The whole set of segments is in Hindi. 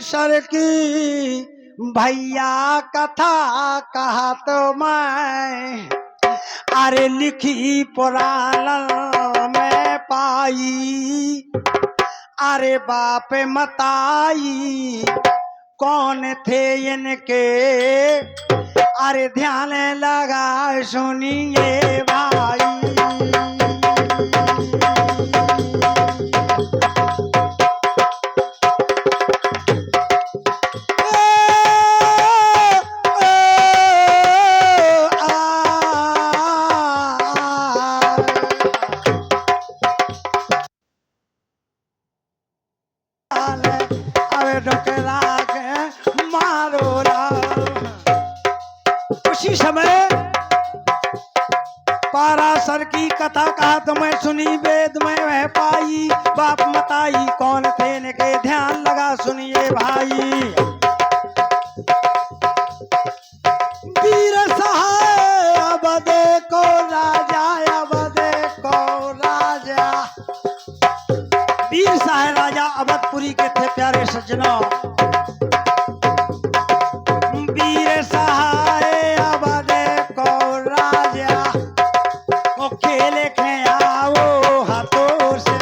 सर की भैया कथा कहा तो मैं अरे लिखी पुराण में पाई। अरे बाप मताई कौन थे इनके अरे ध्यान लगा सुनिए भाई। उसी समय पाराशर की कथा कहा तो मैं सुनी वेद में वह पाई। बाप मताई कौन थे इनके ध्यान लगा सुनिए भाई। वीर सहाय अब देखो राजा, अब देखो राजा। वीर सहाय राजा अवधपुरी के थे प्यारे सज्जनों। वीर सहाय अब देखो राजा वो खेल खे आओ हाथों से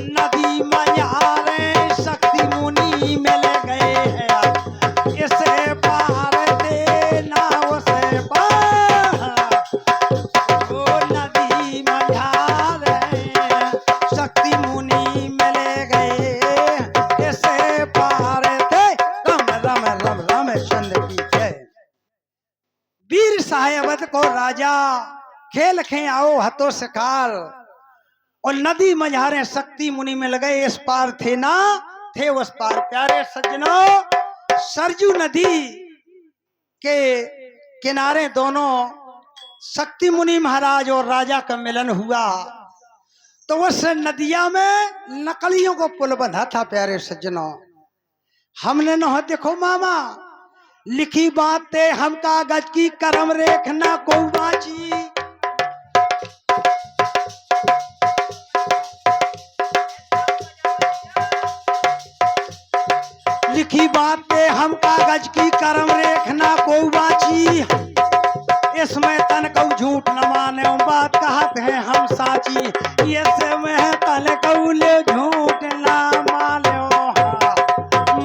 नदी मयारे शक्ति मुनि मिल गए हैं। इसे पार देना उसे पार वो नदी मयारे शक्ति मुनि मिल गए इसे पार थे। रम रम रम रम चंद्र की जय। वीर साहेबत को राजा खेल खे आओ हथों से काल और नदी मझारे शक्ति मुनि में लगे इस पार थे ना थे उस पार। प्यारे सज्जनों सरजू नदी के किनारे दोनों शक्ति मुनि महाराज और राजा का मिलन हुआ तो उस नदिया में नकलियों को पुल बंधा था। प्यारे सज्जनों हमने न देखो मामा लिखी बातें हम कागज की करम रेखना को बाची। लिखी बातें हम कागज की करम रेखना को बाची। इसमें तन को झूठ न माने बात कहत है हम साची। इसमें तन को ले झूठ न माने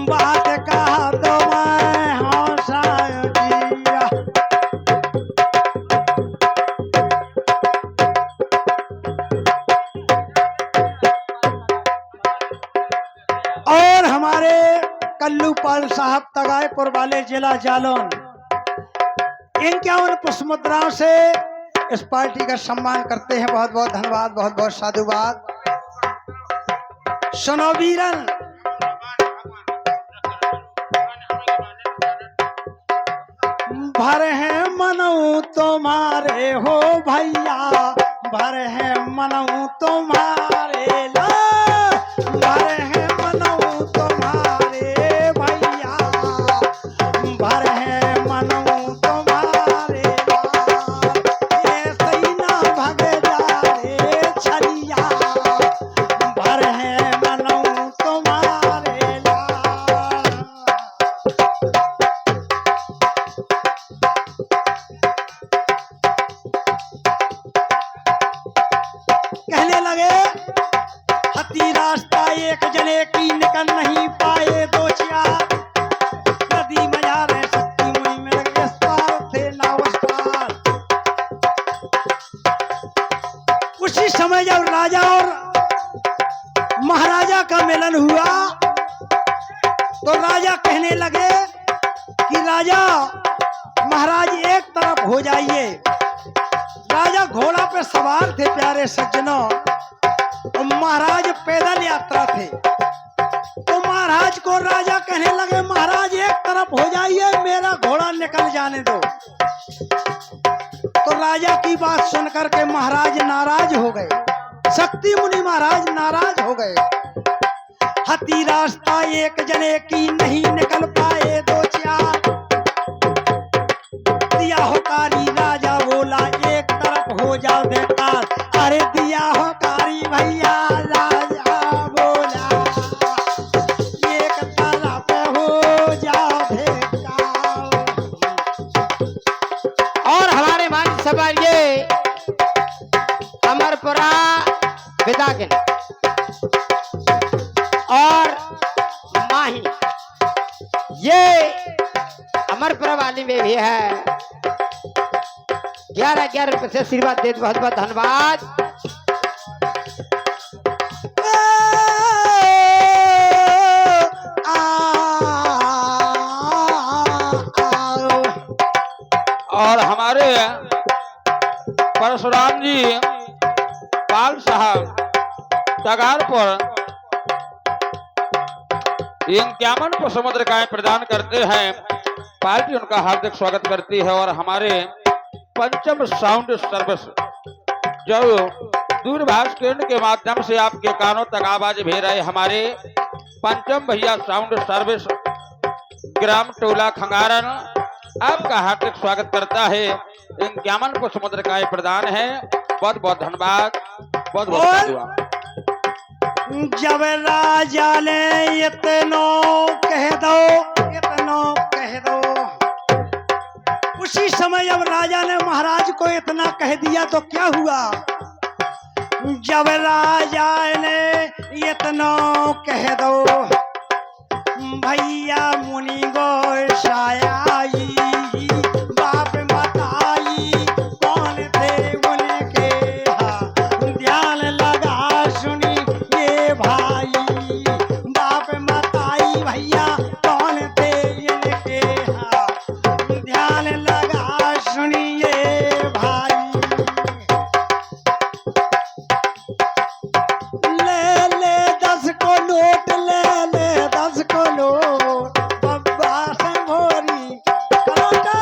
बात कहा तो मैं हाँ शायद। और हमारे कल्लूपाल साहब तगायपुर वाले जिला जालौन इनके उन पुष्पमुद्राओं से इस पार्टी का सम्मान करते हैं। बहुत बहुत धन्यवाद, बहुत बहुत साधुवाद। सुनो वीरन भर है मनऊ तुम्हारे हो भैया, भर है मनऊ तुम्हारे ला, भर है मनऊ तुम्हारे भैया, भर है मनऊ तुम्हारे ला। ऐसे ही ना भग जाए छलिया, भर है मनऊ तुम्हारे ला। कहने लगे हती रास्ता एक जने की निकल नहीं पाए दो चार। नदी मझारे शक्ति मुनि में लगे इस पार थे ना उस पार। उसी समय जब राजा और महाराजा का मिलन हुआ तो राजा कहने लगे कि राजा महाराज एक तरफ हो जाइए। राजा घोड़ा पे सवार थे प्यारे सज्जनों और महाराज पैदल यात्रा थे। तो महाराज को राजा कहने लगे महाराज एक तरफ हो जाइए मेरा घोड़ा निकल जाने दो। तो राजा की बात सुनकर के महाराज नाराज हो गए, शक्ति मुनि महाराज नाराज हो गए। हती रास्ता एक जने की नहीं निकल पाए दो चार। दिया होकारी राजा बोला एक तरफ हो जाओ बेकार। अरे दिया होकारी भैया राजा बोला ये अमरपुरा वाली में भी है 11 रुपए से आशीर्वाद दे बहुत बहुत धन्यवाद। और हमारे परशुराम जी पाल साहब तगारपुर इक्यावन को समुद्र का प्रदान करते हैं। पार्टी उनका हार्दिक स्वागत करती है। और हमारे पंचम साउंड सर्विस जो दूरभाष केंद्र के माध्यम से आपके कानों तक आवाज भेज रहे हमारे पंचम भैया साउंड सर्विस ग्राम टोला खंगारन आपका हार्दिक स्वागत करता है। 51 को समुद्र का प्रदान है। बहुत बहुत धन्यवाद, बहुत बहुत धन्यवाद। जब राजा ने इतनो कह दो, इतनो कह दो, उसी समय जब राजा ने महाराज को इतना कह दिया तो क्या हुआ? जब राजा ने इतनो कह दो, भैया मुनि गोसाई बाप मताई कौन थे उनके, ध्यान लगा सुनी ये भाई, बाप मताई भैया कौन थे इनके, ध्यान लगा सुनिए भाई। ले ले 10 को नोट, ले 10 को नोट, बब्बा से मोरी करोटा,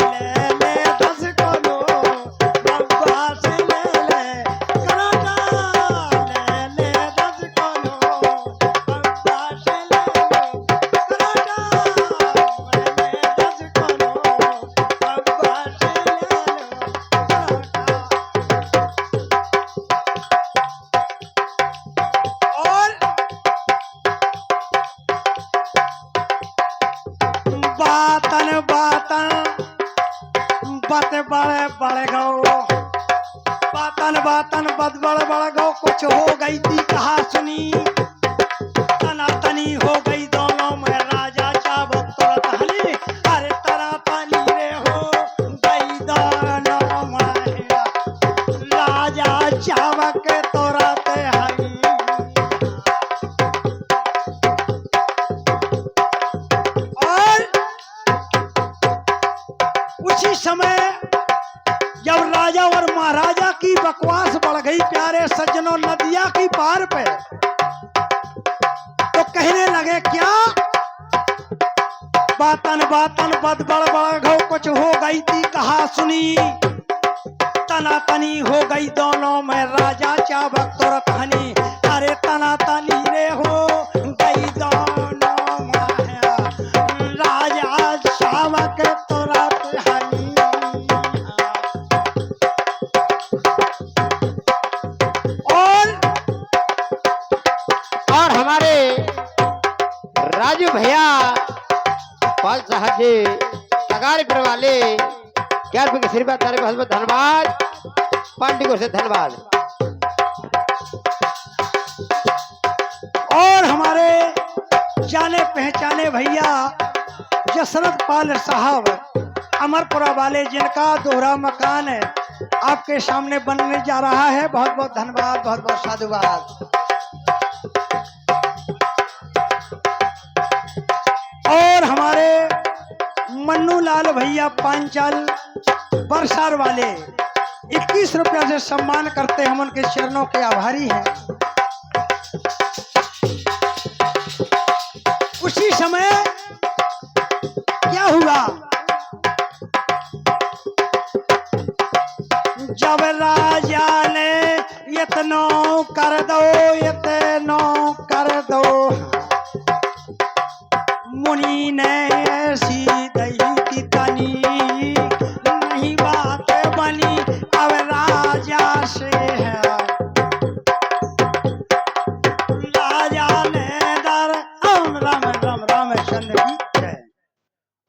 ले 10 को नोट, बब्बा से ले करोटा, ले 10 को नोट, बब्बा से ले करोटा, ले 10 को नोट, बब्बा से ले और बातन बातन बत बड़े बड़े गौ, बातन बातन बत बड़े बड़े गौ, कुछ हो गई थी कहा सुनी, तना तनी हो गई दोनों में राजा चावक तुरंत हली, अरे तना तनी रे हो गई दोनों में राजा चावक तुरंत हली। और उसी समय जब राजा और महाराजा की बकवास बढ़ गई प्यारे सज्जनों नदिया की पार पे, तो कहने लगे क्या? बातन बातन बद बड़ बड़ घो, कुछ हो गई थी कहा सुनी, तना तनी हो गई दोनों में राजा चावक तुरंत हनी, अरे तना तनी रे हो गई दोनों में राजा चावक तुरंत हनी। और हमारे राजू भैया पाल साहब जी तगारपुर वाले 11 रुपए के आशीर्वाद बहुत बहुत धन्यवाद। पार्टी को से धन्यवाद। और हमारे जाने पहचाने भैया जसरत पाल साहब अमरपुरा वाले, जिनका दोहरा मकान है आपके सामने बनने जा रहा है, बहुत बहुत धन्यवाद, बहुत बहुत साधुवाद। और हमारे मन्नू लाल भैया पांचल बरसार वाले 21 रुपया से सम्मान करते, हम उनके चरणों के आभारी हैं। उसी समय क्या हुआ? जब राजा ने इतनो कर दो, इतनो कर दो, मुनि ने ऐसी दही की तनी, नहीं बात बनी अब राजा से है, राजा ने दर राम राम राम रामचंद्र की जय।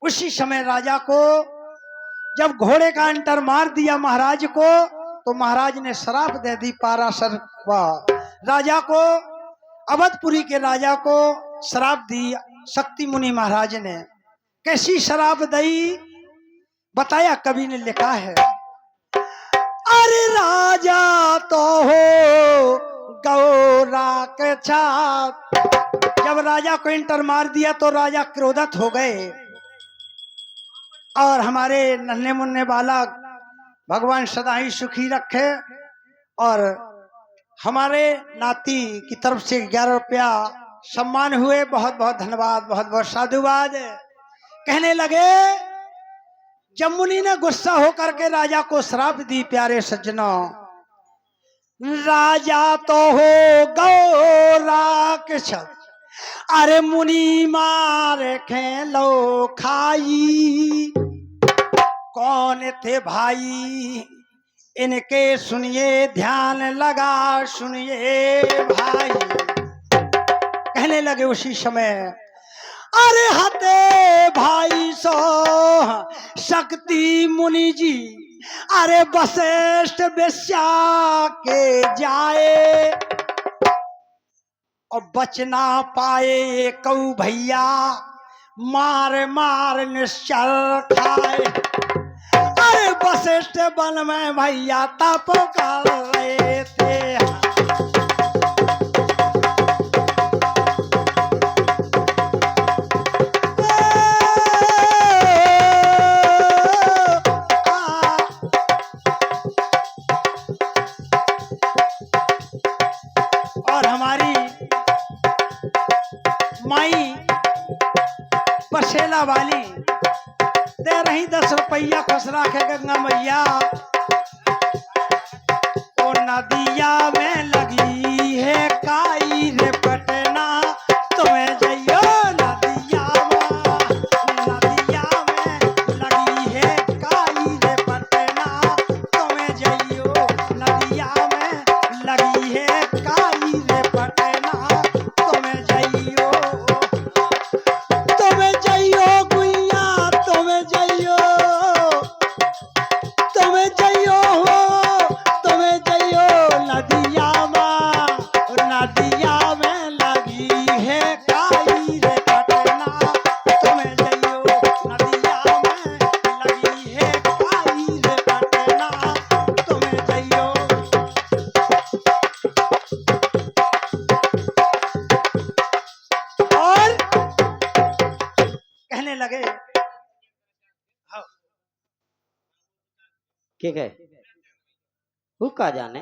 उसी समय राजा को जब घोड़े का अंटर मार दिया महाराज को, तो महाराज ने श्राप दे दी पाराशर राजा को, अवधपुरी के राजा को श्राप दी शक्ति मुनि महाराज ने कैसी शराब दई, बताया कवि ने लिखा है। अरे राजा तो हो गौरा के छाप, जब राजा को इंटर मार दिया तो राजा क्रोधित हो गए और हमारे नन्हे मुन्ने बालक भगवान सदा ही सुखी रखे। और हमारे नाती की तरफ से 11 रुपया सम्मान हुए, बहुत बहुत धन्यवाद, बहुत बहुत साधुवाद। कहने लगे जब मुनि ने गुस्सा होकर के राजा को श्राप दी, प्यारे सज्जनों, राजा तो हो गौरा के छत, अरे मुनि मार खेलो खाई, कौन थे भाई इनके सुनिए, ध्यान लगा सुनिए भाई। कहने लगे उसी समय, अरे हते भाई सो शक्ति मुनि जी, अरे वशिष्ठ वेश्या के जाए और बच ना पाए कऊ भैया, मार मार निश्चल खाए। अरे वशिष्ठ वन में भैया तप कर रहे थे, और हमारी माई बसेला वाली दे रही 10 रुपया, खुश रखे गंगा मैया। ओ नदिया में लगी है काई रे पटना, तुम्हें जइयो नदिया में लगी है काई रे पटना, तुम्हें जइयो नदिया में लगी है काई रे पटना, तुम्हें जइयो, तुम्हें जइयो गुइया, तुम्हें जइयो, तुम्हें जइयो हो, तुम्हें जइयो नदिया में लगी है काई रे पटना, तुम्हें जइयो नदिया में लगी है काई रे पटना, तुम्हें जइयो। और कहने लगे ठीक है, हुक्का जाने